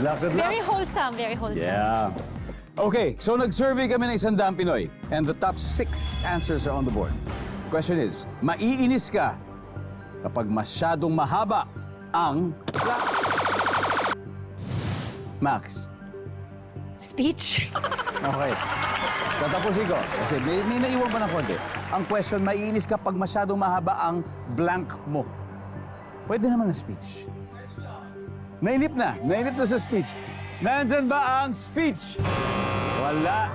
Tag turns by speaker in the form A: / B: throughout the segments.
A: luck, good luck.
B: Very wholesome, very wholesome.
A: Yeah. Okay, so nag-survey kami ng 100 Pinoy and the top 6 answers are on the board. Question is, maiinis ka kapag masyadong mahaba ang... Max.
B: Speech.
A: Okay. Tatapusin ko. Kasi may naiwan pa ng konti. Ang question, maiinis ka pag masyadong mahaba ang blank mo. Pwede naman na speech. Nainip na sa speech. Nandyan ba ang speech? Wala.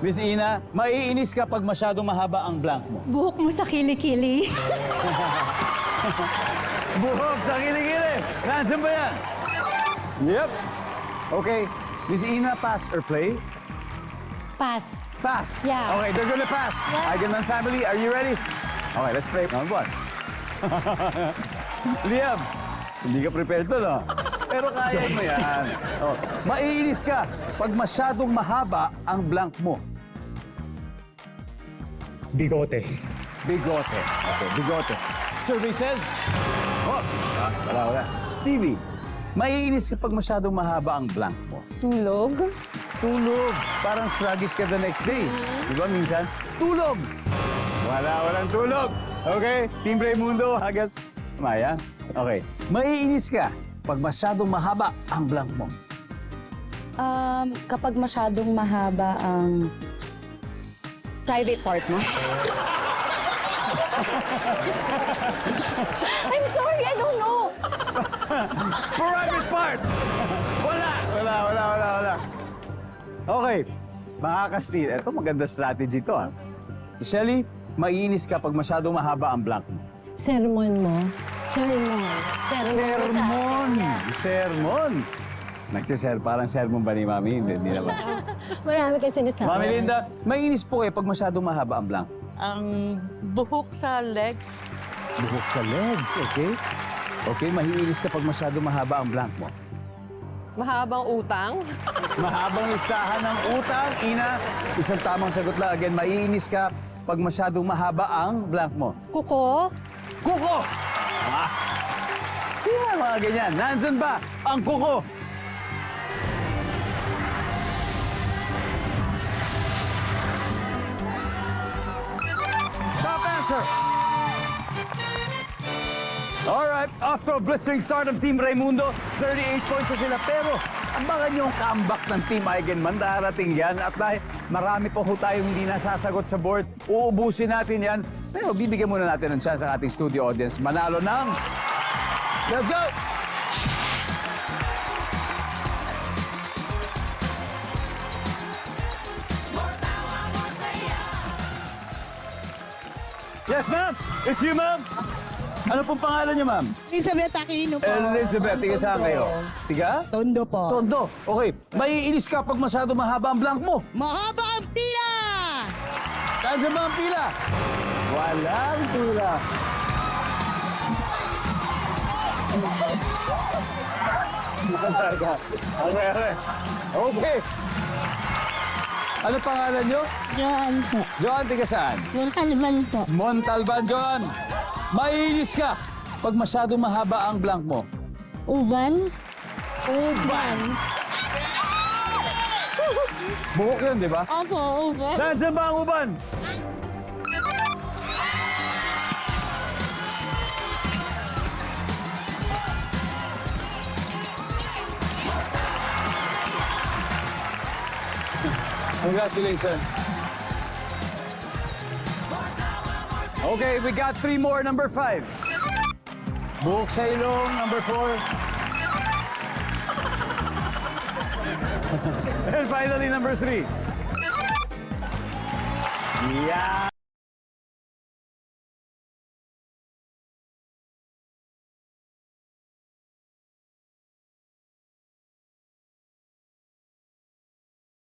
A: Miss Ina, maiinis ka pag masyadong mahaba ang blank mo.
B: Buhok mo sa kilikili.
A: Buhok sa kilikili. Nandyan ba yan? Yep. Okay. Miss Ina, pass or play?
B: Pass.
A: Pass.
B: Yeah.
A: Okay, they're gonna pass.
B: Yeah.
A: Eigenman family, are you ready? Okay, let's play round 1. Liam, hindi ka prepared to, no? Pero kaya mo yan. Oh. Maiinis ka pag masyadong mahaba ang blank mo.
C: Bigote.
A: Bigote. Okay, bigote. Survey says... Oh, wala. Stevie, maiinis ka pag masyadong mahaba ang blank mo.
B: Tulog.
A: Tulog. Parang sluggish ka the next day. Di ba minsan? Tulog. Walang tulog. Okay? Team Raymundo, agad. Maya? Okay. Maiinis ka pag masyadong mahaba ang blank mo.
D: Kapag masyadong mahaba ang private part mo.
B: I'm sorry, I don't know.
A: Private part! Wala. Okay. Mga kastil, ito maganda strategy to, ha? Shelly, maiinis ka pag masyadong mahaba ang blank mo.
B: Sermon mo. Sermon.
A: Sermon. Nagsishare, parang sermon ba ni Mami? Hindi naman.
B: Marami kang sinasabi.
A: Mami Linda, maiinis po kayo pag masyadong mahaba ang blank.
E: Ang buhok sa legs,
A: Buhok sa legs, okay? Okay, maiinis ka pag masyadong mahaba ang blank mo.
F: Mahabang utang.
A: Mahabang listahan ng utang. Ina, isang tamang sagot lang. Again, maiinis ka pag masyadong mahaba ang blank mo.
B: Kuko.
A: Kuko! Ah! Di ba mga ganyan? Nandyan ba ang kuko? Top answer! Alright, after a blistering start ng Team Raymundo, 38 points na sila. Pero abangan niyo ang comeback ng Team Eigenman. Darating yan. At dahil marami pa ho tayong hindi nasasagot sa board, uubusin natin yan. Pero bibigyan muna natin ng chance sa ating studio audience manalo ng... Let's go! Yes, ma'am! It's you, ma'am! Ano pong pangalan niyo, ma'am?
E: Elizabeth Aquino po.
A: Elizabeth, tiga saan kayo? Tiga?
E: Tondo po.
A: Tondo. Okay. Maiinis ka pag masyado mahaba ang blank mo.
E: Mahaba ang pila!
A: Nandiyan ba ang pila? Walang pila. Okay. Ano pangalan nyo?
B: Joan po.
A: Joan, tiga saan?
B: Montalban po.
A: Montalban, Joan. Maiinis ka pag masyadong mahaba ang blank mo.
B: Uban.
A: Uban. Buhok yun, di ba?
B: Opo, uban.
A: Nandiyan ba ang uban? Congratulations. Okay, we got 3 more. Number 5. Buhok sa ilong, number 4. And finally, number 3. Yeah.